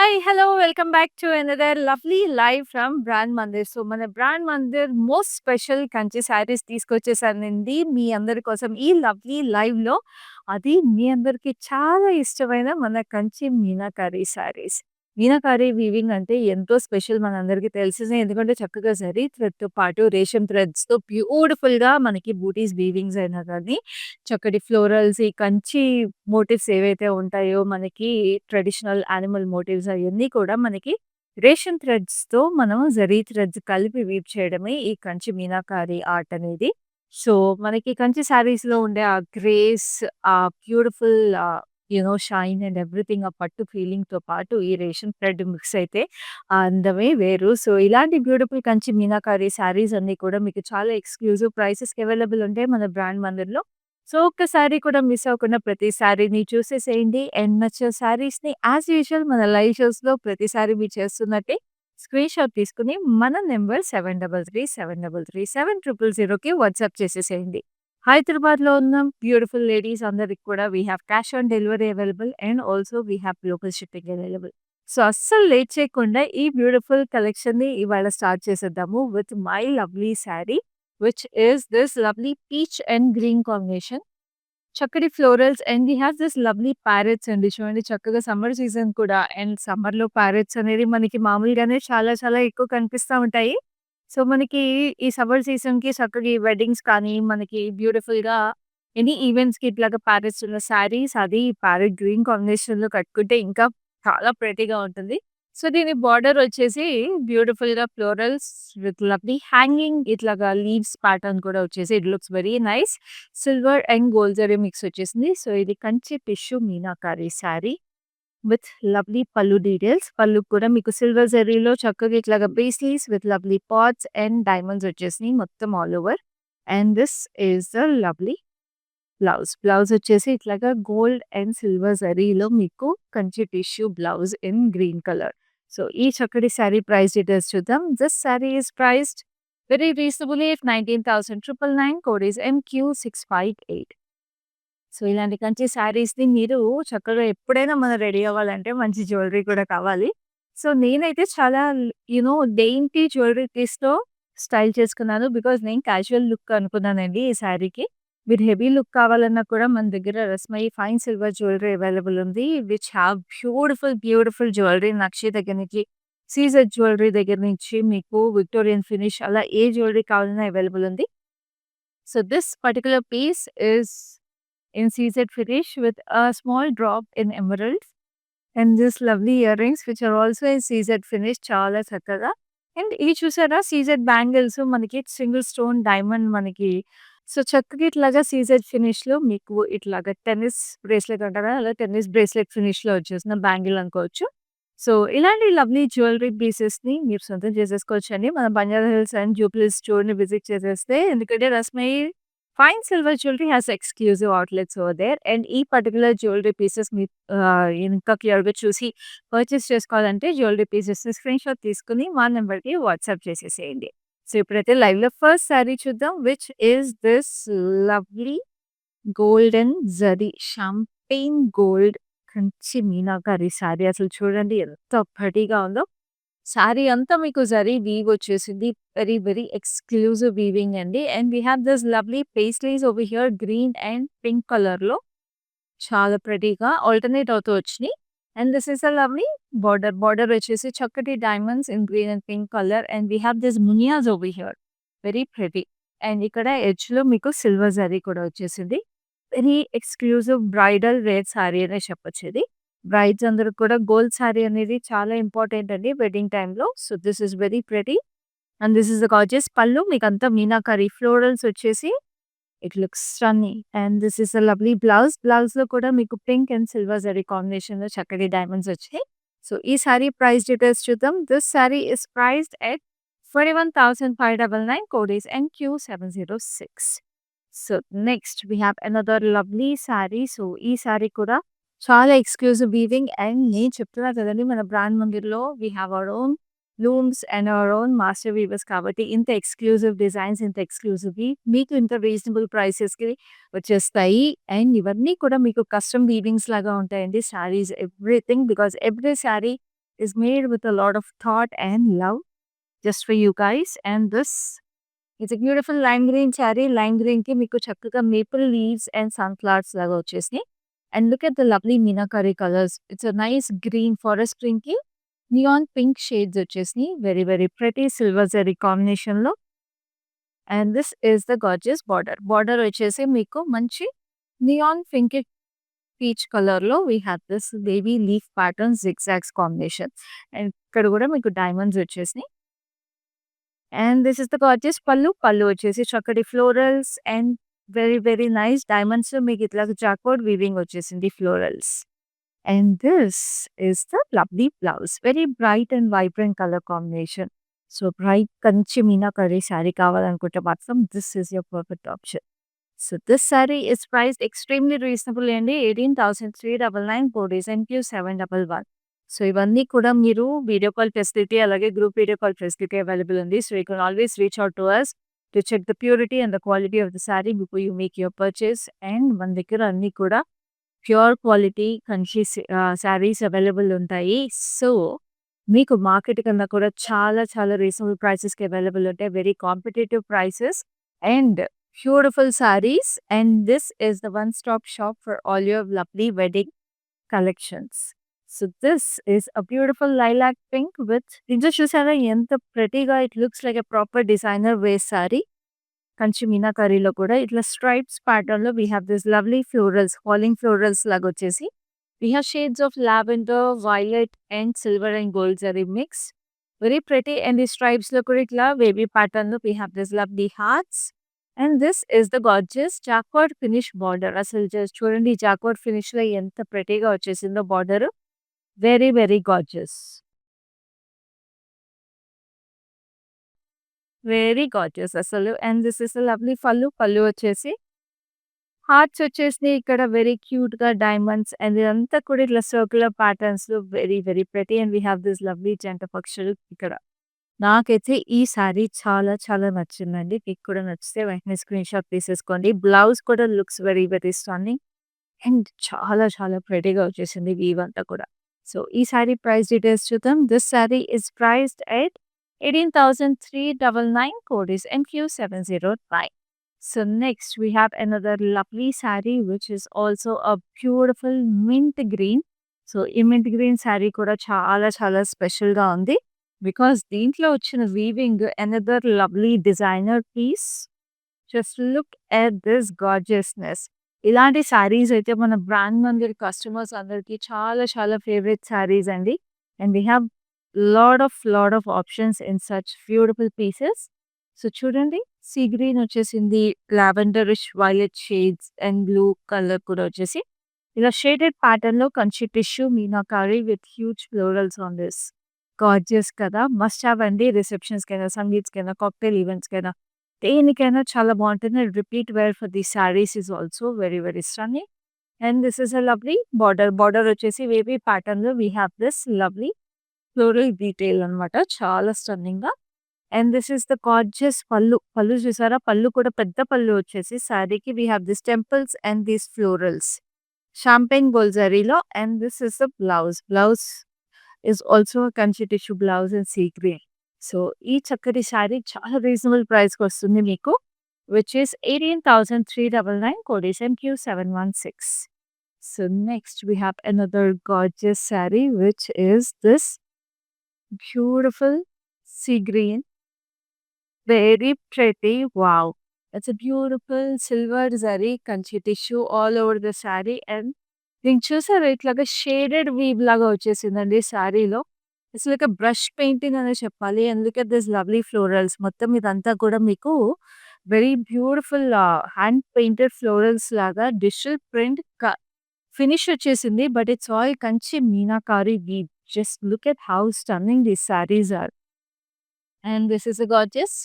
Hi! Hello! Welcome back to another lovely live from brand Mandir. So, మన brand Mandir most special Kanchi saris తీసుకొచ్చేసానండి మీ అందరి కోసం ఈ లవ్లీ లైవ్‌లో. అది మీ అందరికి చాలా ఇష్టమైన మన కంచి మీనాకారి శారీస్. మీనాకారి వీవింగ్ అంటే ఎంతో స్పెషల్ మనందరికీ తెలిసిందే. ఎందుకంటే చక్కగా జరీ థ్రెడ్‌తో పాటు రేషం థ్రెడ్స్‌తో బ్యూటిఫుల్‌గా మనకి బూటీస్ వీవింగ్స్ అయినా గానీ, చక్కటి ఫ్లోరల్స్ ఈ కంచి మోటివ్స్ ఏవైతే ఉంటాయో మనకి ట్రెడిషనల్ యానిమల్ మోటివ్స్ అయన్నీ కూడా మనకి రేషన్ థ్రెడ్స్‌తో మనం జరీ థ్రెడ్స్ కలిపి వీవ్ చేయడమే ఈ కంచి మీనాకారి ఆర్ట్ అనేది. సో, మనకి కంచి శారీస్‌లో ఉండే ఆ గ్రేస్, ఆ బ్యూటిఫుల్ షైన్ అండ్ ఎవ్రీథింగ్ ఆ పట్టు ఫీలింగ్‌తో పాటు ఈ రేషన్ థ్రెడ్ మిక్స్ అయితే ఆ అందమే వేరు. సో, ఇలాంటి బ్యూటిఫుల్ కంచి మీనాకారి శారీస్ అన్నీ కూడా మీకు చాలా ఎక్స్‌క్లూజివ్ ప్రైసెస్‌కి అవైలబుల్ ఉంటాయి మన బ్రాండ్ మందిర్‌లో. సో, ఒక్కసారి కూడా మిస్ అవ్వకుండా ప్రతి సారీని చూసేసేయండి. అండ్ నచ్చిన సారీస్‌ని యాస్ యూజువల్ మన లైవ్ షోస్‌లో ప్రతిసారి మీరు చేస్తున్నట్టే స్క్రీన్‌షాట్ తీసుకొని మన నంబర్ 7337337000కి వాట్సాప్ చేసేసేయండి. హైదరాబాద్‌లో ఉన్న బ్యూటిఫుల్ లేడీస్ అందరికి కూడా we have cash on delivery available and also we have local shipping available. So, అస్సలు లేట్ చేయకుండా ఈ బ్యూటిఫుల్ కలెక్షన్‌ని ఇవాళ స్టార్ట్ చేసేద్దాము with my lovely sari. Which is this lovely peach and green combination. చక్కటి florals and we have this lovely parrots అండి. చూడండి చక్కగా సమ్మర్ సీజన్ కూడా అండ్ సమ్మర్‌లో ప్యారెట్స్ అనేది మనకి మామూలుగానే చాలా చాలా ఎక్కువ కనిపిస్తా ఉంటాయి. సో, మనకి ఈ సమ్మర్ సీజన్‌కి చక్కగా ఈ వెడ్డింగ్స్ కానీ, మనకి బ్యూటిఫుల్‌గా ఎనీ ఈవెంట్స్‌కి ఇట్లాగా ప్యారెట్స్ ఉన్న శారీస్ అది ప్యారెట్ గ్రీన్ కాంబినేషన్‌లో కట్టుకుంటే ఇంకా చాలా ప్రెటీగా ఉంటుంది. సో, దీని బార్డర్ వచ్చేసి బ్యూటిఫుల్‌గా ఫ్లోరల్స్ విత్ లవ్లీ హ్యాంగింగ్ ఇట్లాగా లీవ్స్ ప్యాటర్న్ కూడా వచ్చేసి it looks very nice. Silver and gold zari mix వచ్చేసింది. సో, ఇది Kanchi tissue meenakari sari with lovely pallu details. పల్లుకి కూడా మీకు సిల్వర్ జరీలో చక్కగా ఇట్లాగా paisleys with lovely pots and diamonds వచ్చేసినాయి మొత్తం all over. And this is the lovely blouse. Blouse వచ్చేసి ఇట్లాగా గోల్డ్ అండ్ సిల్వర్ జరీలో మీకు Kanchi tissue blouse in green colour. So, ఈ చక్కటి శారీ ప్రైస్ డీటెయిల్స్ చూద్దాం. This sari is priced very reasonably at 19,999. Code is MQ658. So, ఇలాంటి కంచి శారీస్‌ని మీరు చక్కగా ఎప్పుడైనా మనం రెడీ అవ్వాలంటే మంచి జ్యువెల్లరీ కూడా కావాలి. సో, నేనైతే చాలా డెయింటీ జ్యువెల్లరీ పీస్‌తో స్టైల్ చేసుకున్నాను. బికాజ్ నేను క్యాజువల్ లుక్ అనుకున్నానండి ఈ శారీకి. మీరు హెవీ లుక్ కావాలన్నా కూడా మన దగ్గర Rasmayi fine silver jewellery available ఉంది. Which have beautiful, beautiful jewellery Nakshi దగ్గర నుంచి, సీజెడ్ జ్యువెల్లరీ దగ్గర నుంచి మీకు విక్టోరియన్ ఫినిష్ అలా ఏ జ్యువెల్లరీ కావాలన్నా అవైలబుల్ ఉంది. So, this particular piece is in CZ finish with a small drop in emeralds and this lovely earrings which are also in CZ finish చాలా చక్కగా. అండ్ ఇవి చూసారా సీజెడ్ బ్యాంగిల్స్ మనకి single stone diamond మనకి. So, చక్కగా ఇట్లాగా CZ ఫినిష్‌లో మీకు ఇట్లాగా టెన్నిస్ బ్రేస్లెట్ అంటారు కదా! అలా టెన్నిస్ బ్రేస్లెట్ ఫినిష్‌లో వచ్చేసిన బ్యాంగిల్ అనుకోవచ్చు. సో, ఇలాంటి లవ్లీ జ్యువెల్లరీ పీసెస్‌ని మీరు సొంతం చేసేసుకోవచ్చండి. మన బంజారా హిల్స్ అండ్ జూబ్లీ స్టోర్‌ని విజిట్ చేసేస్తే ఎందుకంటే Rasmayi fine silver jewellery has exclusive outlets over there. And ఈ పర్టిక్యులర్ జ్యువెల్లరీ పీసెస్ మీరు ఇంకా క్లియర్‌గా చూసి పర్చేస్ చేసుకోవాలంటే జ్యువెల్లరీ పీసెస్‌ని స్క్రీన్‌షాట్ తీసుకొని మా నంబర్‌కి వాట్సాప్ చేసేసేయండి. సో, ఇప్పుడైతే లైవ్‌లో ఫస్ట్ సారీ చూద్దాం which is this lovely golden zari champagne gold Kanchi meenakari sari. అసలు చూడండి ఎంత ప్రెటీగా ఉందో. సారీ అంతా మీకు జరీ వీవ్ వచ్చేసింది. వెరీ, వెరీ ఎక్స్‌క్లూజివ్ వీవింగ్ అండి. And we have this lovely pastries over here green and pink కలర్‌లో చాలా ప్రెటీగా ఆల్టర్‌నేట్ అవుతూ వచ్చినియి. And this is a lovely border. Border వచ్చేసి చక్కటి diamonds in green and pink colour and we have this మునియాస్ over here. Very pretty. And ఇక్కడ ఎడ్జ్‌లో మీకు సిల్వర్ జరీ కూడా వచ్చేసింది. Very exclusive bridal wear sari అనే చెప్పొచ్చు ఇది. బ్రైడ్స్ అందరికి కూడా గోల్డ్ సారీ అనేది చాలా ఇంపార్టెంట్ అండి వెడ్డింగ్ టైమ్‌లో. So, this is very pretty and this is the gorgeous పల్లు. మీకంతా మీనాకరి ఫ్లోరల్స్ వచ్చేసి it looks stunning. And this is a lovely blouse. బ్లౌజ్‌లో కూడా మీకు పింక్ అండ్ సిల్వర్ జరీ కాంబినేషన్‌లో చక్కటి డైమండ్స్ వచ్చాయి. సో, ఈ సారీ ప్రైస్ డీటెయిల్స్ చూద్దాం. This sari is priced at 21,599. Code is MQ706. So, next we have another lovely sari. So, ఈ సారీ కూడా చాలా ఎక్స్‌క్లూజివ్ వీవింగ్ అండ్ నేను చెప్తున్నా కదండీ మన బ్రాండ్ మందిర్‌లో we have our own looms and our own master weavers కాబట్టి ఇంత ఎక్స్‌క్లూజివ్ డిజైన్స్, ఇంత ఎక్స్‌క్లూజివ్‌వి మీకు ఇంత రీజనబుల్ ప్రైసెస్‌కి వచ్చేస్తాయి. అండ్ ఇవన్నీ కూడా మీకు కస్టమ్ వీవింగ్స్ లాగా ఉంటాయండి. Saris everything because every sorry is made with a lot of thought and love just for you guys. And this is a beautiful lime green saree. Lime green ki meeku chakkగా maple leaves and sunflowers laga వచ్చేసినాయి. And look at the lovely Meenakari colors. It's a nice green forest green ki neon pink shades వచ్చేసినాయి. Very very pretty silver zari combination లో. And this is the gorgeous border. Border వచ్చేసి మీకు మంచి neon pink peach colour లో we have this baby leaf pattern zigzags combination. And ఇక్కడ కూడా మీకు diamonds వచ్చేసినాయి. And this is the gorgeous pallu. Pallu వచ్చేసి చక్కటి florals and very very nice diamonds మీకు ఇట్లా జాక్వర్డ్ వీవింగ్ వచ్చేసింది florals. And this is the lovely blouse. Very bright and vibrant colour combination. So bright Kanchi meenakari sari కావాలనుకుంటే మాత్రం this is your perfect option. So this saree is priced extremely reasonable అండి. 18,399 code is NQ711. So ఇవన్నీ కూడా మీరు video call facility అలాగే group video call facility available ఉంది. So you can always reach out to us to check the purity and the quality of the sari before you make your purchase. And మన దగ్గర అన్నీ కూడా pure quality Kanchi saris available ఉంటాయి. So మీకు market కన్నా కూడా చాలా చాలా రీజనబుల్ ప్రైసెస్కి అవైలబుల్ ఉంటాయి. Very competitive prices and beautiful sarees, and this is the one-stop shop for all your lovely wedding collections. So this is a beautiful lilac pink with inja chusara enta pretty ga it looks like a proper designer wear saree. Kanchi meenakari lo kuda itla stripes pattern lo we have this lovely florals, falling florals laga vachesi. We have shades of lavender, violet and silver and gold zari mix. Very pretty. And the stripes lo kuda itla wavy pattern lo we have this lovely hearts. And this is the gorgeous jacquard finish border. అసలు చూడండి jacquard finish లో ఎంత prettyగా వచ్చేసిందో border. Very very gorgeous. Very gorgeous అసలు. And this is a lovely పళ్ళు. పళ్ళు వచ్చేసి hearts వచ్చేసి ఇక్కడ వెరీ క్యూట్ గా డైమండ్స్ అండ్ ఇదంతా కూడా ఇట్లా సర్క్యులర్ ప్యాటర్న్స్ లో very very pretty. And we have this lovely జంట పక్షులు ఇక్కడ. నాకైతే ఈ శారీ చాలా చాలా నచ్చిందండి. మీకు కూడా నచ్చితే వెంటనే స్క్రీన్ షాట్ తీసేసుకోండి. బ్లౌజ్ కూడా looks very very stunning and చాలా చాలా ప్రెటీగా వచ్చేసింది వీవ్ అంతా కూడా. సో ఈ శారీ ప్రైస్ డీటెయిల్స్ చూద్దాం. This saree is priced at 18,399 code is NQ709. So next we have another lovely saree which is also a beautiful mint green. So ఈ mint green saree కూడా చాలా చాలా స్పెషల్ గా ఉంది. బికాస్ దీంట్లో వచ్చిన weaving another lovely designer piece. Just look at this gorgeousness. ఇలాంటి శారీస్ అయితే మన బ్రాండ్ మందిర్ కస్టమర్స్ అందరికీ చాలా చాలా ఫేవరెట్ శారీస్ అండి. And we have lot of options in such beautiful pieces. So చూడండి సీ గ్రీన్ వచ్చేసింది, lavenderish violet shades and blue colour కూడా వచ్చేసి ఇలా షేడెడ్ ప్యాటర్న్ లో Kanchi tissue meenakari with huge florals on this. Gorgeous కదా, మస్ట్ హ్యావ్ అండి. రిసెప్షన్స్కైనా, సంగీత్స్కైనా, కాక్టైల్ ఈవెంట్స్కైనా దేనికైనా చాలా బాగుంటుంది. Repeat wear for the saris is also very very stunning. And this is a lovely border. Border వచ్చేసి వేవీ ప్యాటర్న్ లో we have this lovely floral detail అనమాట. చాలా స్టన్నింగ్ గా. And this is the gorgeous pallu. Pallu చూసారా, పళ్ళు కూడా పెద్ద పళ్ళు వచ్చేసి శారీకి we have this temples and these florals champagne gold జరీలో. And this is the blouse. Blouse is also a Kanchi tissue blouse in sea green. So ఈ చక్కటి శారీ చాలా రీజనబుల్ ప్రైస్కి వస్తుంది మీకు, which is 18,399 code is NQ716. So next we have another gorgeous saree which is this beautiful sea green. Very pretty. Wow. It's a beautiful silver zari kanchi tissue all over the saree. And దీనికి చూసారా ఇట్లాగా shaded weave లాగా వచ్చేసిందండి శారీలో. It's like brush painting అనే చెప్పాలి. And look at this lovely florals. మొత్తం ఇదంతా కూడా మీకు very beautiful hand painted florals లాగా డిజిటల్ ప్రింట్ ఫినిష్ వచ్చేసింది. But it's all Kanchi meenakari weave. Just look at how stunning these saris are. And this is a gorgeous.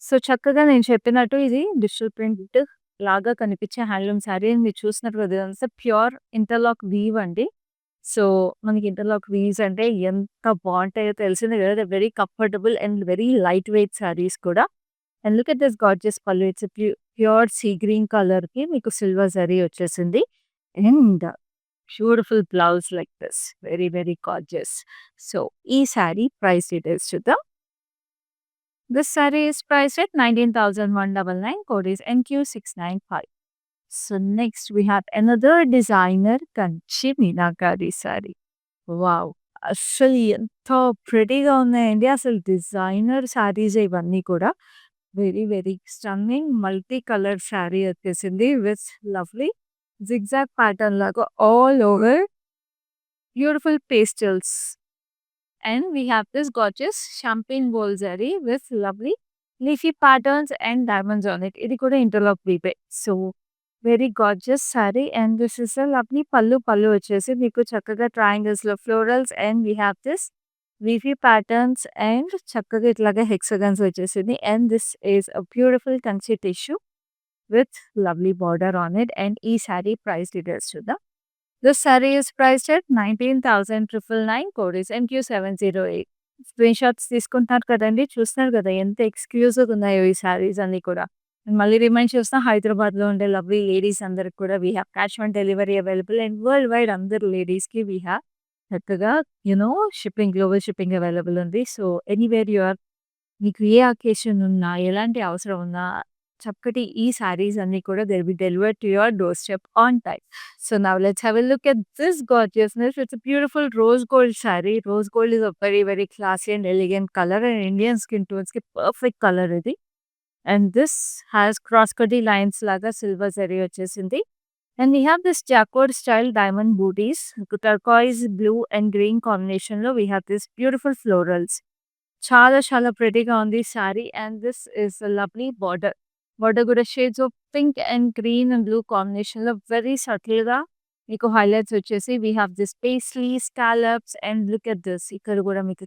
So చక్కగా నేను చెప్పినట్టు ఇది డిజిటల్ ప్రింట్ లాగా కనిపించే హ్యాండ్లూమ్ శారీ. మీరు చూసినట్టు ఇదంతా ప్యూర్ ఇంటర్లాక్ వీవ్ అండి. సో మనకి ఇంటర్లాక్ వీవ్స్ అంటే ఎంత బాగుంటాయో తెలిసిందే కదా. Very comfortable and very light weight saris కూడా. And look at this gorgeous pallu. It's pure sea green colour కి మీకు సిల్వర్ జరీ వచ్చేసింది. And beautiful blouse like this. Very, very gorgeous. So, ఈ సారీ ప్రైస్ డీటెయిల్స్ చూద్దాం. This saree is priced at 19,199. Code is NQ695. So next we have another designer Kanchi meenakari saree. Wow! అస్సలు ఎంత ప్రెటీగా ఉన్నాయండి. అసలు designer saris ఇవన్నీ కూడా. Very, very stunning multi colour sari వచ్చేసింది with lovely zigzag pattern లాగా all over beautiful pastels. And we have this gorgeous champagne gold zari with lovely leafy patterns and diamonds on it. ఇది కూడా interlock weave. So very gorgeous saree and this is a lovely pallu. Pallu వచ్చేసి మీకు చక్కగా triangles లో florals and we have this leafy patterns and చక్కగా ఇట్లాగా hexagons వచ్చేసింది and this is a beautiful Kanchi tissue with lovely border on it and ఈ saree price details చూద్దాం. This saree is priced at 19,999. Code is NQ708. Screen shots తీసుకుంటున్నారు కదండీ! చూస్తున్నారు కదా ఎంత ఎక్స్‌క్లూజివ్‌గా ఉన్నాయో ఈ శారీస్ అన్నీ కూడా. మళ్ళీ రిమైండ్ చేస్తున్నా హైదరాబాద్‌లో ఉండే లవ్లీ లేడీస్ అందరికి కూడా we have cash on delivery available and world wide అందరు లేడీస్‌కి వి హావ్ చక్కగా షిప్పింగ్ గ్లోబల్ షిప్పింగ్ అవైలబుల్ ఉంది. సో, ఎనీవేర్ యూ ఆర్ మీకు ఏ అకేషన్ ఉన్నా, ఎలాంటి అవసరం ఉన్నా చక్కటి ఈ శారీస్ అన్నీ కూడా they will be delivered to your door step on time. So now let's have a look at this gorgeousness. It's a beautiful rose gold saree. Rose gold is a very, very classy and elegant color and Indian skin tones ki perfect color ఇది. And this has cross-cutty lines laga silver zari వచ్చేసింది. And we have this jacquard style diamond booties. Turquoise, blue and green combination లో we have this beautiful florals. చాలా చాలా ప్రెటీగా ఉంది sari and this is a lovely border. Border కూడా shades of pink and green and blue కాంబినేషన్‌లో very సటిల్‌గా మీకు highlights వచ్చేసి we have this paisley, scallops and look at this ఇక్కడ కూడా మీకు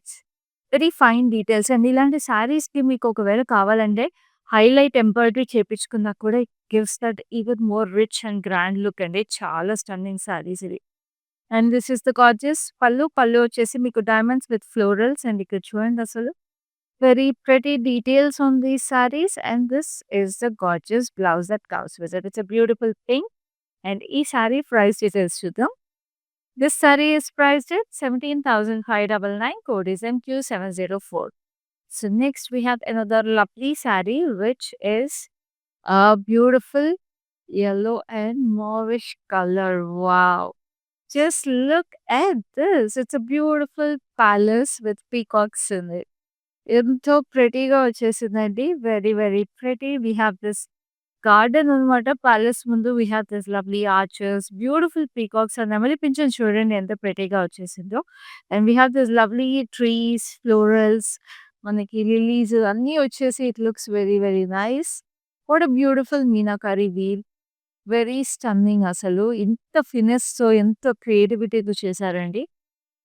వెరీ ఫైన్ డీటెయిల్స్ అండ్ ఇలాంటి శారీస్‌కి మీకు ఒకవేళ కావాలంటే హైలైట్ ఎంబ్రాయిడరీ చేపించుకున్నా కూడా it gives that even more rich and grand look అండి. చాలా స్టన్నింగ్ శారీస్ ఇవి. And this is the gorgeous pallu. Pallu వచ్చేసి మీకు డైమండ్స్ విత్ ఫ్లోరల్స్ అండ్ ఇక్కడ చూడండి అసలు very pretty details on these sarees and this is the gorgeous blouse that comes with it. It's a beautiful pink and e saree price details చూద్దాం. This saree is priced at 17,599. Code is NQ704. So next we have another lovely saree which is a beautiful yellow and mauvish color. Wow. Just look at this. It's a beautiful palace with peacocks in it. ఎంతో ప్రెటీగా వచ్చేసిందండి. Very, very pretty. We have this garden అనమాట. Palace ముందు we have this lovely arches, beautiful peacocks and నెమలి పింఛన్ చూడండి ఎంత ప్రెటీగా వచ్చేసిందో. And we have this lovely trees, florals, మనకి లిలీస్ అన్నీ వచ్చేసి it looks very, very nice. What a beautiful meenakari weave. Very stunning అసలు. ఇంత ఫినెస్‌తో, ఎంత క్రియేటివిటీతో చేశారండి.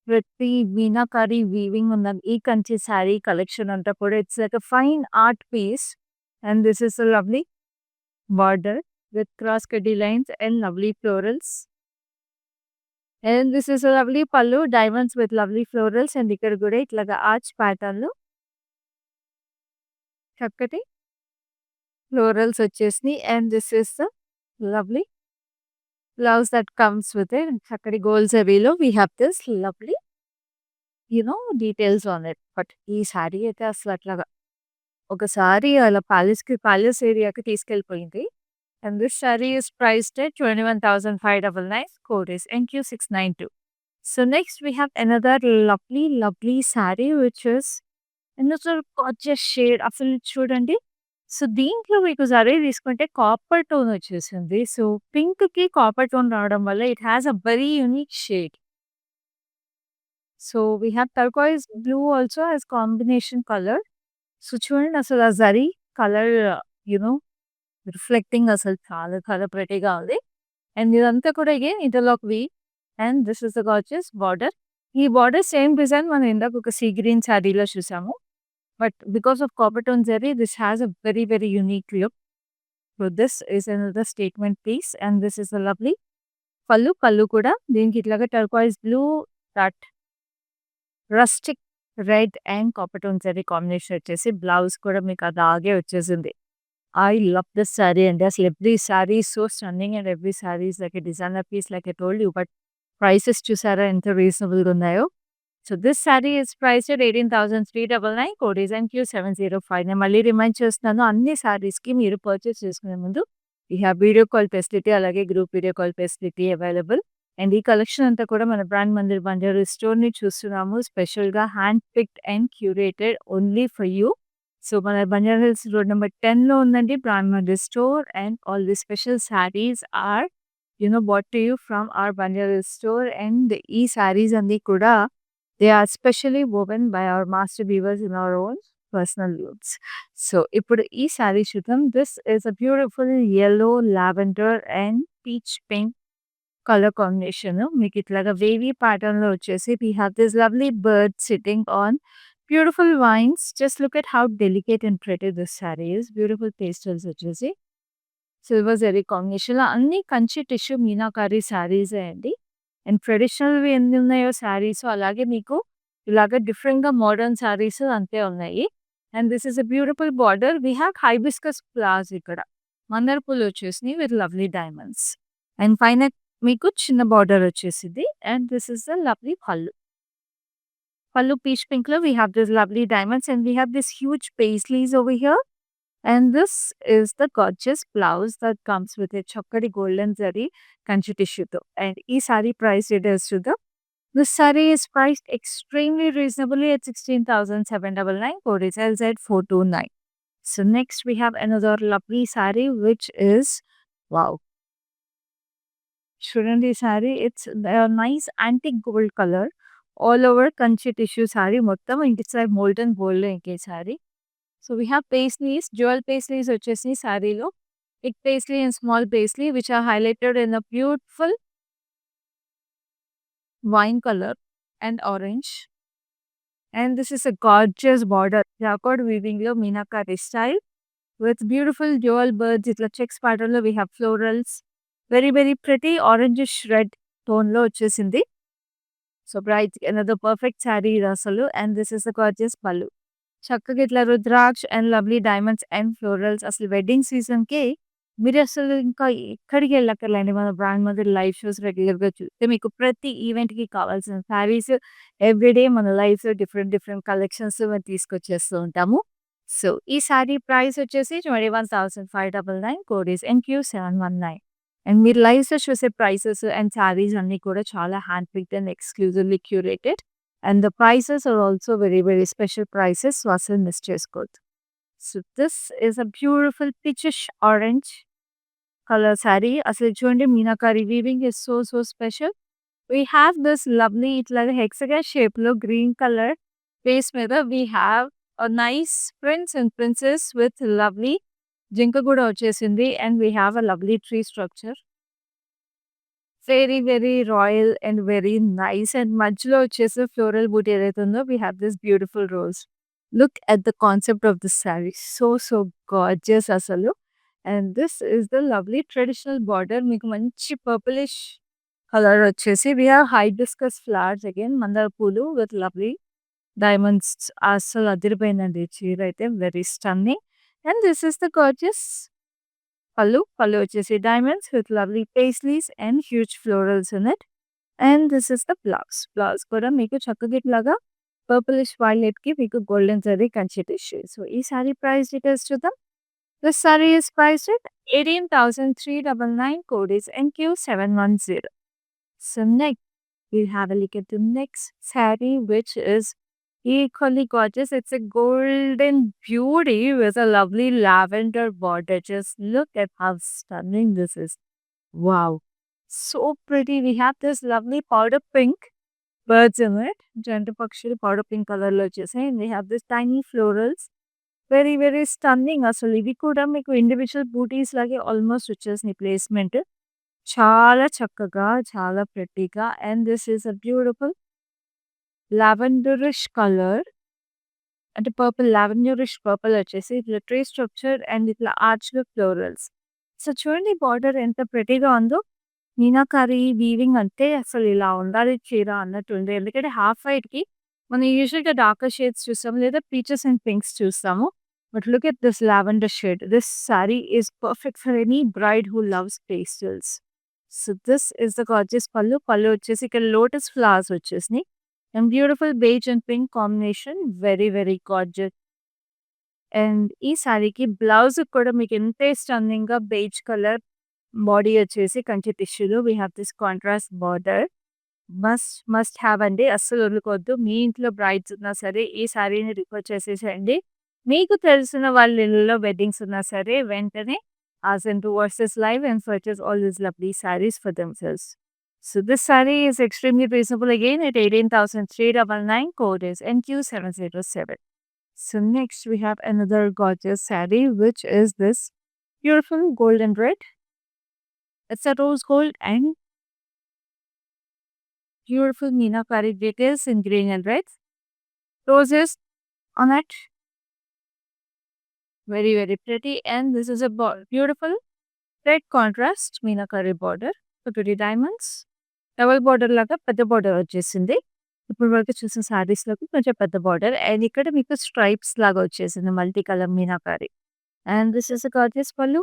ప్రతి మీనాకారి వీవింగ్ ఉన్న ఈ కంచి శారీ కలెక్షన్ అంతా కూడా it's like a fine art piece and this is a lovely border with cross కడ్డీ lines and lovely florals and this is a lovely pallu diamonds with lovely florals and ఇక్కడ కూడా ఇట్లాగా ఆర్చ్ ప్యాటర్న్ లో చక్కటి florals వచ్చేసినాయి and this is the lovely blouse that comes with it చక్కటి gold జరీలో we have this lovely details on it. But ఈ శారీ అయితే అసలు అట్లాగా ఒకసారి అలా ప్యాలెస్ ఏరియాకి తీసుకెళ్ళిపోయింది. And this saree is priced at 21,599. Code is NQ692. So next we have another lovely lovely saree which is another gorgeous shade. అసలు చూడండి. సో దీంట్లో మీకు జరీ తీసుకుంటే కాపర్ టోన్ వచ్చేసింది. సో పింక్‌కి కాపర్ టోన్ రావడం వల్ల it has a very unique shade. So we have turquoise blue also as combination colour. So చూడండి అసలు ఆ జరీ కలర్ యూనో రిఫ్లెక్టింగ్ అసలు చాలా చాలా ప్రెటీగా ఉంది. అండ్ ఇదంతా కూడా again interlock weave and this is the gorgeous border. ఈ బార్డర్ సేమ్ డిజైన్ మనం ఇందాక ఒక సీ గ్రీన్ శారీలో చూసాము. But because of copper tone zari this has a very, very unique look. So this is another statement piece and this is the lovely pallu. Pallu కూడా దీనికి ఇట్లాగా turquoise blue that rustic red and copper tone zari combination వచ్చేసి blouse కూడా మీకు అలాగే వచ్చేసింది. I love this sari అండి. అసలు every sari is so stunning and every sari is like a designer piece like I told you. But prices చూసారా ఎంత రీజనబుల్‌గా ఉన్నాయో. So, this sari is priced at 18,399 code is NQ705. నేను మళ్ళీ రిమైండ్ చేస్తున్నాను. అన్ని సారీస్‌కి మీరు పర్చేస్ చేసుకునే ముందు we have video call facility అలాగే group video call facility available. And ఈ కలెక్షన్ అంతా కూడా మన బ్రాండ్ మందిర్ బంజారా స్టోర్‌ని చూస్తున్నాము. స్పెషల్‌గా hand picked and curated only for you. So, మన బంజారా హిల్స్ రోడ్ నంబర్ 10లో ఉందండి Brand Mandir store. And all the special sarees are brought to you from our Banjara Hills store. And ఈ సారీస్ అన్నీ కూడా they are specially woven by our master weavers in our own personal loops. So, ఇప్పుడు ఈ sorry చూద్దాం. This is a beautiful yellow, lavender and peach pink color combination. మీకు ఇట్లాగా wavy pattern లో వచ్చేసి we have this lovely bird sitting on beautiful vines. Just look at how delicate and pretty this saree is. Beautiful pastels వచ్చేసి silver zari combination లో అన్ని Kanchi tissue meenakari saris అండి. And ట్రెడిషనల్‌వి ఎన్ని ఉన్నాయో శారీస్ అలాగే మీకు ఇలాగ డిఫరెంట్‌గా మోడర్న్ శారీస్ అంతే ఉన్నాయి. And this is a beautiful border. We have hibiscus flowers ఇక్కడ. మందార పూలు వచ్చేసినాయి విత్ లవ్లీ డైమండ్స్. అండ్ పైన మీకు చిన్న బార్డర్ వచ్చేసిద్ది. And this is the lovely pallu. Pallu peach పింక్‌లో we have this lovely diamonds and we have this huge paisleys over here. And this is the gorgeous blouse that comes with a chokkadi golden zari kanchi tissue tho. And ee saree price details chuddam. This saree is priced extremely reasonably at 16,799. Code is LZ429. So next we have another lovely saree which is wow. Shouldn't saree? It's a nice antique gold color all over kanchi tissue saree. Mottam inside molten gold lo inke saree. So we have paisleys, jewel paisleys వచ్చేసి సారీలో. Big paisley and small paisley which are highlighted in a beautiful wine color and orange. And this is a gorgeous border. Jacquard weaving lo meenakari style with beautiful jewel birds. Itla checks pattern lo we have florals. Very very pretty orangish red tone lo వచ్చేసింది. So bright, another perfect saree rasalu. And this is a gorgeous pallu. చక్కగా ఇట్లా rudraksha and lovely diamonds and florals. అసలు wedding సీజన్‌కి మీరు అసలు ఇంకా ఎక్కడికి వెళ్ళక్కర్లేండి. మన బ్రాండ్ మందిర్ లైవ్ షోస్ రెగ్యులర్‌గా చూస్తే మీకు ప్రతి ఈవెంట్‌కి కావాల్సిన శారీస్ ఎవ్రీడే మన లైవ్స్‌లో డిఫరెంట్ డిఫరెంట్ కలెక్షన్స్ మేము తీసుకొచ్చేస్తూ ఉంటాము. సో, ఈ శారీ ప్రైస్ వచ్చేసి 21,599. Code is NQ719. అండ్ మీరు లైవ్స్‌లో చూసే ప్రైసెస్ అండ్ శారీస్ అన్నీ కూడా చాలా hand picked and exclusively curated. And the prices are also very, very special prices. So, asal miss cheskodu. So, this is a beautiful peachish orange color saree. Asal chudandi meenakari weaving is so, so special. We have this lovely itlaga hexagon shape lo green color base మీద we have a nice prince and princess with lovely జింక కూడా వచ్చేసింది. And we have a lovely tree structure. Very, very royal and very nice. And మధ్యలో వచ్చేసి floral బూటీ ఏదైతే ఉందో we have this beautiful rose. Look at the concept of this saree. So, so gorgeous అసలు. And this is the lovely traditional border. మీకు మంచి purplish color వచ్చేసి we have hibiscus flowers again. మందార పూలు with lovely diamonds. అసలు అదిరిపోయిందండి చీర అయితే. Very stunning. And this is the gorgeous pallu వచ్చేసి diamonds with lovely paisleys and huge florals in it. And this is the blouse కూడా మీకు చక్కగా ఇట్లాగా purplish violet కి మీకు golden zari Kanchi tissue. So, ఈ సారీ ప్రైస్ డీటెయిల్స్ చూద్దాం. This saree is priced at 18,399. Code is NQ710. So next we'll have a look at the next saree which is equally gorgeous. It's a golden beauty with a lovely lavender border. Just look at how stunning this is. Wow. So pretty. We have this lovely powder pink birds in it. Janta pakshulu powder pink color lo వచ్చేసాయి. And we have this tiny florals. Very, very stunning. అసలు ఇవి కూడా మీకు individual బూటీస్ లాగే almost వచ్చేసినాయి placement. చాలా చక్కగా చాలా ప్రెట్టీగా. And this is a beautiful lavenderish colour. అంటే లావెండరిష్ పర్పుల్ వచ్చేసి ఇట్లా ట్రీ స్ట్రక్చర్ అండ్ ఇట్లా ఆర్చ్‌లో ఫ్లోరల్స్. సో, చూడండి బార్డర్ ఎంత ప్రెట్టీగా ఉందో. మీనాకారి వీవింగ్ అంటే అసలు ఇలా ఉండాలి చీర అన్నట్టుంది. ఎందుకంటే హాఫ్ వైట్‌కి మనం యూజువల్‌గా డార్కర్ షేడ్స్ చూస్తాము లేదా పీచెస్ అండ్ పింక్స్ చూస్తాము. But look at this lavender shade. This sari is perfect for any braid who loves pastels. So, this is the gorgeous pallu. Pallu వచ్చేసి ఇక్కడ లోటస్ ఫ్లవర్స్ వచ్చేసినాయి. And beautiful beige and pink combination. Very, very gorgeous. And ఈ సారీకి blouse కూడా మీకు ఎంతే స్టన్నింగ్‌గా beige colour body వచ్చేసి కంచి టిష్యూలో we have this contrast border. Must have అండి. అస్సలు వదులుకోవద్దు. మీ ఇంట్లో బ్రైడ్స్ ఉన్నా సరే ఈ సారీని రిఫర్ చేసేసేయండి. మీకు తెలిసిన వాళ్ళ ఇళ్ళలో వెడ్డింగ్స్ ఉన్నా సరే వెంటనే ask them to watch this live and purchase all these lovely sarees for themselves. So this saree is extremely reasonable again at 18,399. Code is NQ707. So next we have another gorgeous saree which is this beautiful golden red. It's a rose gold and beautiful Meenakari details in green and red. Roses on it. Very, very pretty. And this is a beautiful red contrast Meenakari border. So pretty diamonds. Double border లాగా పెద్ద border వచ్చేసింది. ఇప్పుడు వరకు చూసిన సారీస్‌లోకి కొంచెం పెద్ద border. And ఇక్కడ మీకు స్ట్రైప్స్ లాగా వచ్చేసింది multi colour meenakari. And this is a gorgeous pallu.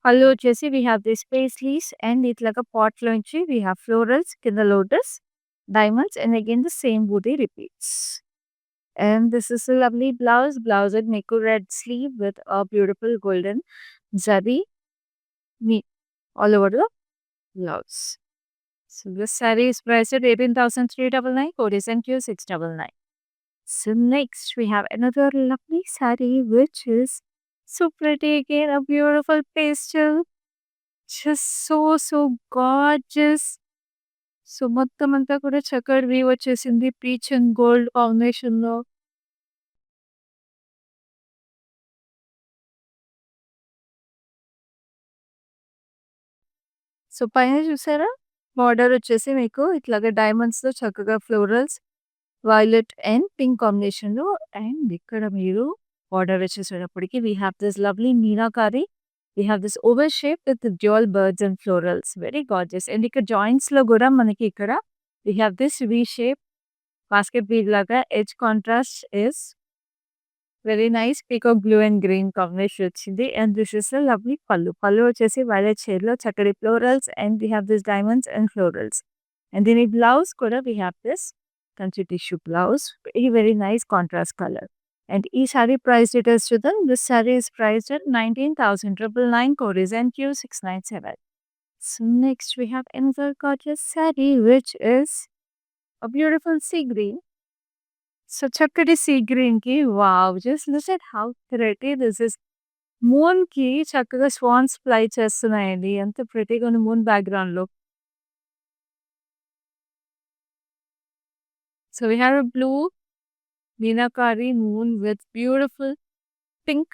Pallu వచ్చేసి we have this paisleys and ఇట్లాగా పాట్‌లోంచి వి హావ్ ఫ్లోరల్స్, కింద lotus, diamonds and again the same buti repeats. And this is a lovely blouse. Blouse with Miku red sleeve with a beautiful golden zari all over the blouse. So this saree is priced at 18,399. Code is NQ699. So next we have another lovely saree which is so pretty again. A beautiful pastel. Just so gorgeous. So మొత్తం అంతా కూడా చక్కర్ weave వచ్చేసింది. Peach and gold కాంబినేషన్‌లో. So పైన చూసారా? Border వచ్చేసి మీకు ఇట్లాగా డైమండ్స్‌తో చక్కగా ఫ్లోరల్స్, వైలెట్ అండ్ పింక్ కాంబినేషన్‌లో అండ్ ఇక్కడ మీరు బార్డర్ వచ్చేసేటప్పటికి we have this lovely meenakari. We have this oval shape with dual birds and florals. Very gorgeous. And ఇక్కడ జాయింట్స్‌లో కూడా మనకి ఇక్కడ we have this V shape basket bead లాగా edge contrast is very nice peacock blue and green combination వచ్చింది. And this is a lovely pallu. Pallu వచ్చేసి violet షేడ్‌లో చక్కటి florals and we have this diamonds and florals. And దీని blouse కూడా we have this Kanchi tissue blouse. Very, very nice contrast colour. And ఈ sorry price details చూద్దాం. This saree is priced at 19,999. Code is NQ697. So next we have another gorgeous saree which is a beautiful sea green. So చక్కటి sea గ్రీన్‌కి wow! Just look at how pretty this is. మూన్‌కి చక్కగా swans fly చేస్తున్నాయండి. ఎంత ప్రెటీగా ఉంది moon బ్యాక్‌గ్రౌండ్‌లో. So we have a blue meenakari moon with beautiful pink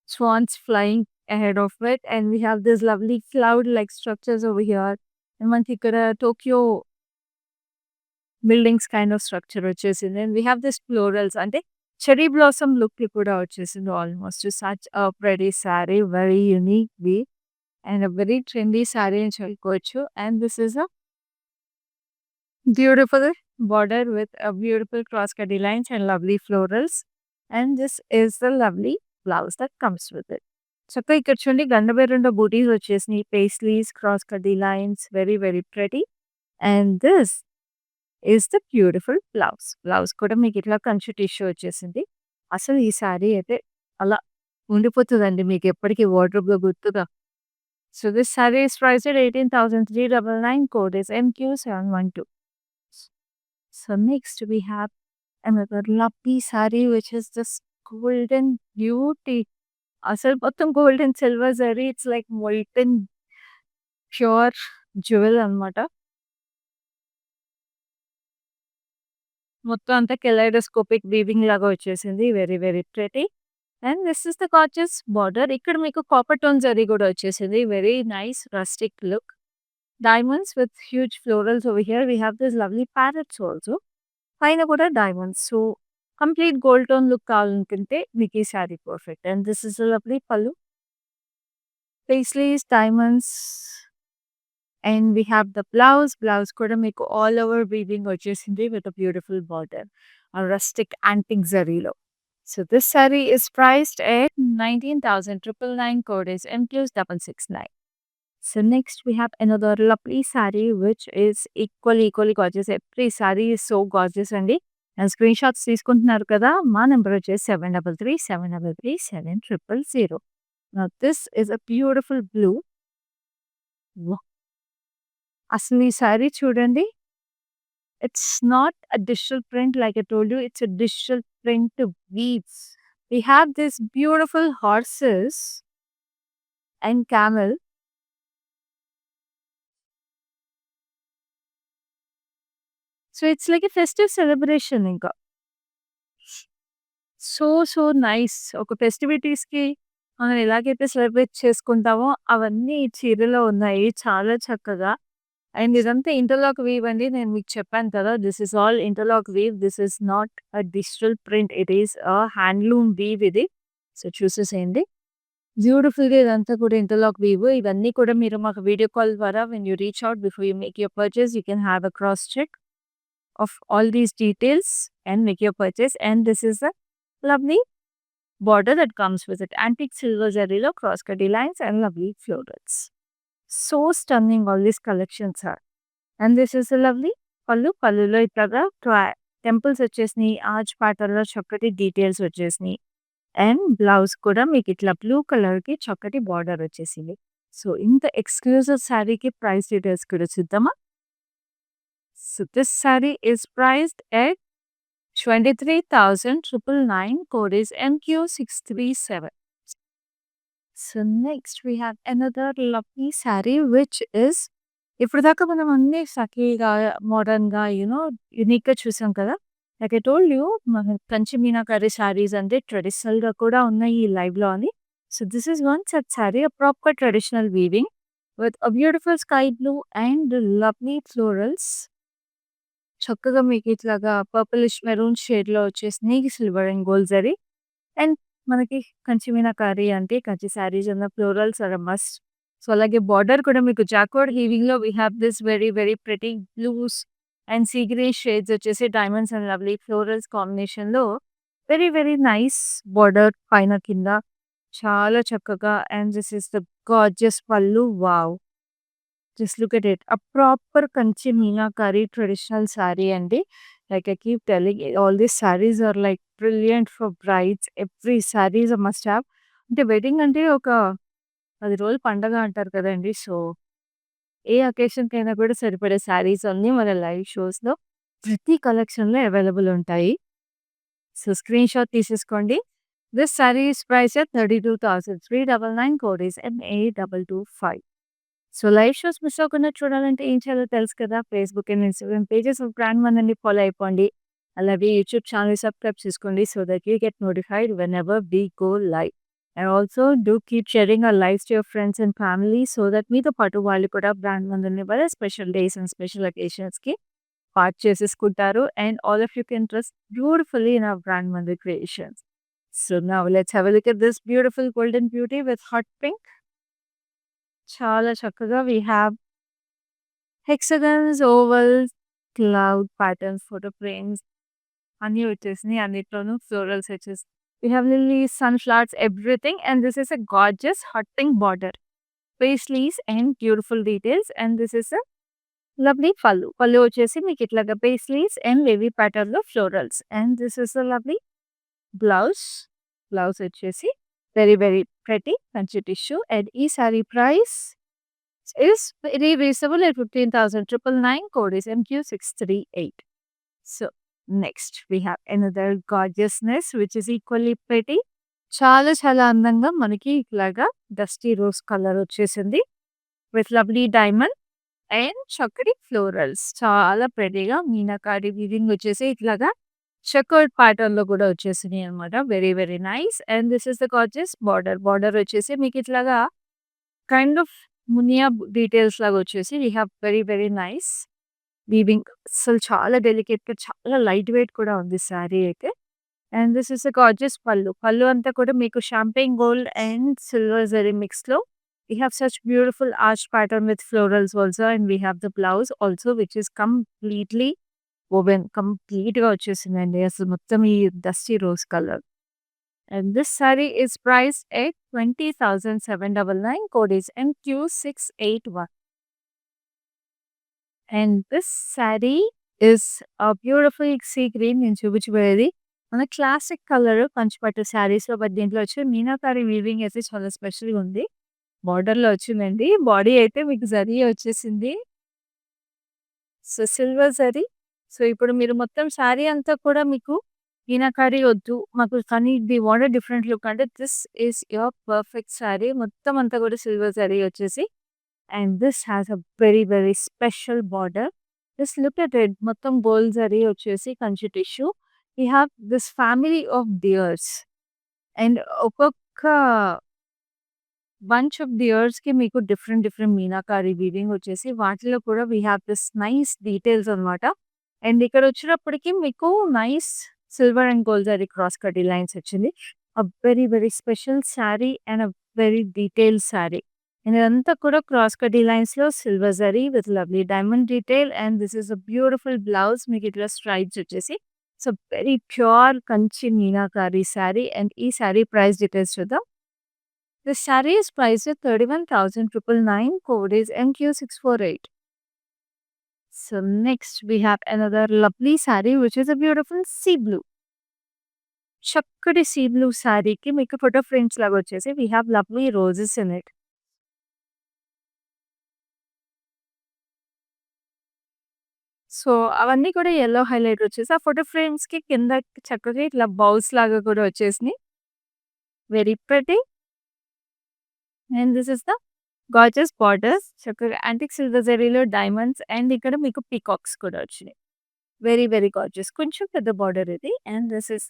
swans flying ahead of it and we have this lovely cloud like structures over here. And మనకి ఇక్కడ Tokyo buildings kind of structure వచ్చేసింది. And we have this florals అంటే cherry blossom లుక్‌కి కూడా వచ్చేసింది almost. Such a pretty saree. Very unique and a very trendy saree అని చెప్పుకోవచ్చు. And this is a beautiful border with a beautiful cross cutty lines and lovely florals. And this is the lovely blouse that comes with it. చక్కగా ఇక్కడ చూడండి గండబెర్రండ బూటీస్ వచ్చేసినాయి. Paisleys, cross కట్టీ lines very, very pretty. And this is the beautiful blouse. Blouse కూడా మీకు ఇట్లా Kanchi tissue వచ్చేసింది. అసలు ఈ సారీ అయితే అలా ఉండిపోతుందండి మీకు ఎప్పటికీ వార్డ్రోబ్‌లో గుర్తుగా. So this sari is priced at 18,399. Code is NQ712. So next we have another lovely saree which is this golden beauty. అసలు మొత్తం gold and silver zari. It's like molten pure jewel అన్నమాట. మొత్తం అంతా కెలైడోస్కోపిక్ వీవింగ్ లాగా వచ్చేసింది. Very, very pretty. And this is the gorgeous border. ఇక్కడ మీకు copper tone zari కూడా వచ్చేసింది. Very nice rustic look. Diamonds with huge florals over here. We have this lovely parrots also. పైన కూడా diamonds. So complete gold tone look కావాలనుకుంటే మీకు ఈ saree perfect. And this is a lovely పల్లు. Paisleys, diamonds and we have the blouse. Blouse కూడా మీకు all over weaving వచ్చేసింది with a beautiful border. ఆ రస్టిక్ యాంటిక్ జరీలో. So this saree is priced at 19,999. Code is MQ669. So next we have another lovely saree which is equally gorgeous. Every saree is so gorgeous అండి. And screen shots తీసుకుంటున్నారు కదా! మా number వచ్చేసి 7337337000. Now this is a beautiful blue. వాహ్! అసలు ఈ saree చూడండి. It's not a digital print like I told you, it's a digital print weaves. We have these beautiful horses and camel. So it's like a festive celebration ఇంకా. So nice. ఒక ఫెస్టివిటీస్‌కి మనం ఎలాగైతే celebrate చేసుకుంటామో అవన్నీ ఈ చీరలో ఉన్నాయి. చాలా చక్కగా. అండ్ ఇదంతా ఇంటర్లాక్ వీవ్ అండి. నేను మీకు చెప్పాను కదా! This is all interlock weave. This is not a digital print. It is a handloom weave ఇది. సో చూసేసేయండి. బ్యూటిఫుల్‌గా ఇదంతా కూడా ఇంటర్లాక్ వీవ్. ఇవన్నీ కూడా మీరు మాకు వీడియో కాల్ ద్వారా when you reach out before you make your purchase you can have a cross check of all these details and make your purchase. And this is the lovely border that comes with it. Antique silver zariలో cross cutty lines and lovely florals. So stunning all these collections are. And this is a lovely పళ్ళు. పళ్ళులో ఇట్లాగా temples వచ్చేసినాయి. Arch ప్యాటర్న్‌లో చక్కటి details వచ్చేసినాయి. And blouse కూడా మీకు ఇట్లా బ్లూ కలర్‌కి చక్కటి బార్డర్ వచ్చేసింది. సో ఇంత ఎక్స్‌క్లూజివ్ శారీకి ప్రైస్ డీటెయిల్స్ కూడా చూద్దామా? So this sari is priced at 23,999. Code is MQ637. So next we have another lovely saree which is ఇప్పటిదాకా మనం అన్నీ సఖీగా, మోడర్న్‌గా యూనిక్‌గా చూసాం కదా! లైక్ ఐ టోల్డ్ యూ మన కంచి మీనాకరి శారీస్ అంటే ట్రెడిషనల్‌గా కూడా ఉన్నాయి ఈ లైవ్‌లో అని. So this is one such sari, a proper traditional weaving with a beautiful sky blue and lovely florals. చక్కగా మీకు ఇట్లాగా పర్పులిష్ మెరూన్ షేడ్‌లో వచ్చేసినాయి silver and gold zari. And మనకి కంచి మీనాకరి అంటే కంచి శారీస్ అన్న florals are a must. So అలాగే బార్డర్ కూడా మీకు జాక్వర్డ్ వీవింగ్‌లో we have this very pretty blues and sea green shades వచ్చేసి డైమండ్స్ అండ్ లవ్లీ ఫ్లోరల్స్ కాంబినేషన్‌లో వెరీ నైస్ బార్డర్ పైన కింద చాలా చక్కగా. And this is the gorgeous pallu. Wow! Just look at it. A proper Kanchi meenakari traditional saree అండి. Like I keep telling all these saris are like brilliant for brides. Every sari is a must have. అంటే wedding అంటే ఒక 10 రోజులు పండగ అంటారు కదండీ! సో, ఏ అకేషన్‌కైనా కూడా సరిపడే శారీస్ అన్నీ మన లైవ్ షోస్‌లో ప్రతి కలెక్షన్‌లో అవైలబుల్ ఉంటాయి. సో, స్క్రీన్ షాట్ తీసేసుకోండి. This sari is priced at 32,399. Code is MA225. So live shows miss అవ్వకుండా చూడాలంటే ఏం చేయాలో తెలుసు కదా! Facebook and Instagram pages of brand మనని ఫాలో అయిపోండి. అలాగే యూట్యూబ్ ఛానెల్ సబ్స్క్రైబ్ చేసుకోండి so that you get notified whenever we go live. And also do keep sharing our lives to your friends and family so that మీతో పాటు వాళ్ళు కూడా brand మందుని వాళ్ళ స్పెషల్ డేస్ అండ్ స్పెషల్ అకేషన్స్‌కి part చేసేసుకుంటారు. And all of you can trust beautifully in our brand Mandir creations. So now let's have a look at this beautiful golden beauty with hot pink. చాలా చక్కగా we have hexagons, ovals, cloud patterns, photo frames అన్నీ వచ్చేసినాయి. అన్నిట్లోనూ florals వచ్చేసి we have lilies, sunflowers everything. And this is a gorgeous hot pink border, paisleys and beautiful details. And this is a lovely pallu. Pallu వచ్చేసి మీకు ఇట్లాగా paisleys and wavy ప్యాటర్న్‌లో florals. And this is a lovely blouse. Blouse వచ్చేసి very pretty Kanchi tissue. And ఈ sorry price is very reasonable at 15,999. Code is MQ638. So next we have another gorgeousness which is equally pretty. చాలా అందంగా మనకి ఇట్లాగా dusty rose colour వచ్చేసింది with lovely diamond and చక్కటి florals. చాలా ప్రెటీగా meenakari weaving వచ్చేసి ఇట్లాగా చెకర్డ్ ప్యాటర్న్‌లో కూడా వచ్చేసినాయి అన్నమాట. Very nice. And this is the gorgeous border. Border వచ్చేసి మీకు ఇట్లాగా కైండ్ ఆఫ్ మునియా డీటెయిల్స్ లాగా వచ్చేసి we have very nice weaving. అసలు చాలా డెలికేట్‌గా చాలా లైట్ వెయిట్ కూడా ఉంది శారీ అయితే. And this is a gorgeous pallu. Pallu అంతా కూడా మీకు champagne gold and silver zari మిక్స్‌లో we have such beautiful arch pattern with florals also. And we have the blouse also which is completely woven కంప్లీట్‌గా వచ్చేసిందండి. అసలు మొత్తం ఈ dusty rose colour. And this saree is priced at 20,799. Code is MQ681. And this saree is a beautiful sea green నేను చూపించబోయేది. మన classic colour పంచపట్టు శారీస్‌లో but దీంట్లో వచ్చి మీనాకారి వీవింగ్ అయితే చాలా స్పెషల్‌గా ఉంది. బోర్డర్‌లో వచ్చిందండి. బాడీ అయితే మీకు జరీ వచ్చేసింది. So, silver zari. సో, ఇప్పుడు మీరు మొత్తం శారీ అంతా కూడా మీకు మీనాకారి వద్దు. మాకు కానీ we want a different look అంటే this is your perfect saree. మొత్తం అంతా కూడా సిల్వర్ జరీ వచ్చేసి and this has a very very special border. Just look at it. మొత్తం గోల్డ్ జరీ వచ్చేసి Kanchi tissue. We have this family of deers and ఒక్కొక్క bunch of డియర్స్‌కి మీకు డిఫరెంట్ డిఫరెంట్ మీనాకారి వీవింగ్ వచ్చేసి వాటిలో కూడా we have this nice details అనమాట. And ఇక్కడ వచ్చినప్పటికి మీకు nice silver and gold zari cross కటీ లైన్స్ వచ్చింది. A very very special saree and a very detailed saree. And ఇదంతా కూడా క్రాస్ కటీ లైన్స్‌లో silver zari with lovely diamond detail and this is a beautiful blouse. మీకు ఇట్లా స్ట్రైప్స్ వచ్చేసి so, very pure Kanchi meenakari saree and ఈ శారీ ప్రైస్ డీటెయిల్స్ చూద్దాం. The saree is priced at 31,999. Code is MQ648. So next we have another lovely saree which is a beautiful sea blue. చక్కటి sea blue శారీకి మీకు photo frames లాగా వచ్చేసి we have lovely roses in it. So అవన్నీ కూడా yellow highlight వచ్చేసి ఆ photo ఫ్రేమ్స్‌కి కింద చక్కగా ఇట్లా బౌల్స్ లాగా కూడా వచ్చేసినాయి. Very pretty. And this is the gorgeous borders. చక్కగా యాంటిక్ సిల్వర్ జరీలో డైమండ్స్ అండ్ ఇక్కడ మీకు పీకాక్స్ కూడా వచ్చినాయి. Very very gorgeous. కొంచెం పెద్ద బార్డర్ ఇది. And this is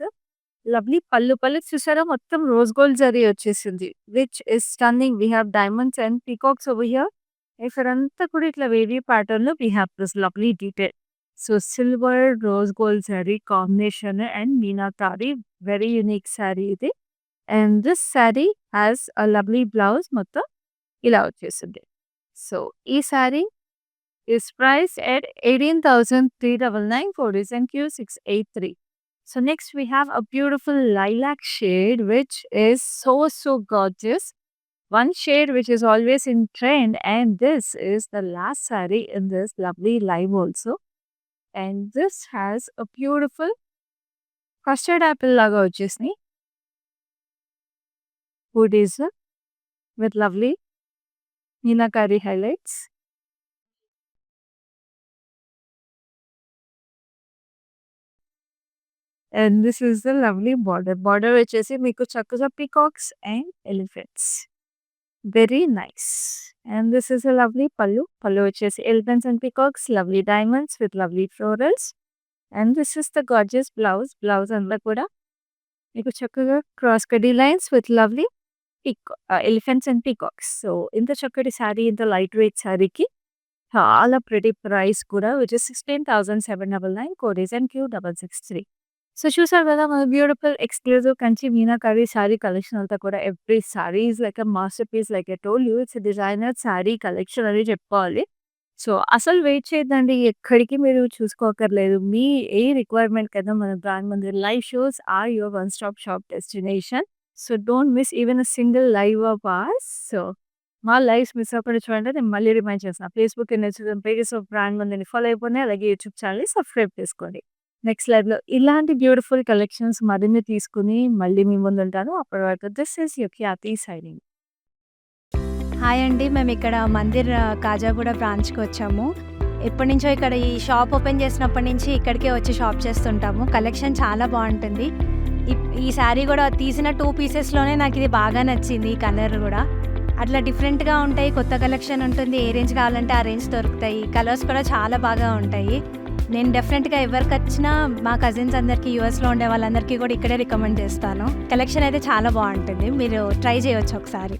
lovely pallu. Pallu చూసారా మొత్తం రోజ్ గోల్డ్ జరీ వచ్చేసింది. Which is stunning. We have diamonds and peacocks over here. ఇక్కడంతా కూడా ఇట్లా వేవీ ప్యాటర్న్‌లో we have this lovely detail. So, silver, rose gold zari combination and meenakari very unique saree ఇది. And this saree has a lovely blouse మొత్తం ఇలా వచ్చేసింది. So, ఈ sari is priced at 18,399. Code is MQ683. So next we have a beautiful lilac shade which is so gorgeous. One shade which is always in trend and this is the last saree in this lovely live also. And this has a beautiful custard apple laga vachesni. Hoodies with lovely meenakari highlights. And this is the lovely border. Border వచ్చేసి మీకు చక్కగా peacocks and elephants. Very nice. And this is a lovely pallu. Pallu వచ్చేసి elephants and peacocks, lovely diamonds with lovely florals. And this is the gorgeous blouse. Blouse అంతా కూడా మీకు చక్కగా cross కటీ lines with lovely elephants and peacocks. So, ఇంత చక్కటి శారీ, ఇంత light weight శారీకి చాలా ప్రెటీ ప్రైస్ కూడా which is 16,799. Code is MQ663. So, చూసారు కదా మన beautiful exclusive Kanchi meenakari sari collection అంతా కూడా every sari is like a masterpiece. Like I told you it's designer sari collection అని చెప్పుకోవాలి. సో, అసలు వెయిట్ చేయొద్దండి. ఎక్కడికి మీరు చూసుకోక్కర్లేదు. మీ ఏ రిక్వైర్మెంట్‌కైనా మన brand Mandir live shows are your one stop shop destination. So, don't miss even a single live of ours. So, మా లైవ్స్ మిస్ అవ్వకుండా చూడండి. నేను మళ్ళీ రిమైండ్ చేస్తున్నా. Facebook and Instagram pages of brand మందిర్‌ని ఫాలో అయిపోండి. అలాగే యూట్యూబ్ ఛానెల్‌ని సబ్స్క్రైబ్ చేసుకోండి. నెక్స్ట్ లైవ్‌లో ఇలాంటి బ్యూటిఫుల్ కలెక్షన్స్ మరిన్ని తీసుకొని మళ్ళీ మీ ముందుంటాను. అప్పటి వరకు this is your Khyati signing. Hi అండి. మేము ఇక్కడ మందిర్ కాజాగూడ బ్రాంచ్‌కి వచ్చాము. ఎప్పటినుంచో ఇక్కడ ఈ షాప్ ఓపెన్ చేసినప్పటి నుంచి ఇక్కడికే వచ్చి షాప్ చేస్తుంటాము. కలెక్షన్ చాలా బాగుంటుంది. ఈ శారీ కూడా తీసిన 2 పీసెస్‌లోనే నాకు ఇది బాగా నచ్చింది. ఈ కలర్ కూడా అట్లా డిఫరెంట్‌గా ఉంటాయి. కొత్త కలెక్షన్ ఉంటుంది. ఏ రేంజ్ కావాలంటే ఆ రేంజ్ దొరుకుతాయి. కలర్స్ కూడా చాలా బాగా ఉంటాయి. నేను డెఫినెట్‌గా ఎవరికొచ్చినా మా కజిన్స్ అందరికీ యూఎస్‌లో ఉండే వాళ్ళందరికీ కూడా ఇక్కడే రికమెండ్ చేస్తాను. కలెక్షన్ అయితే చాలా బాగుంటుంది. మీరు ట్రై చేయొచ్చు ఒకసారి.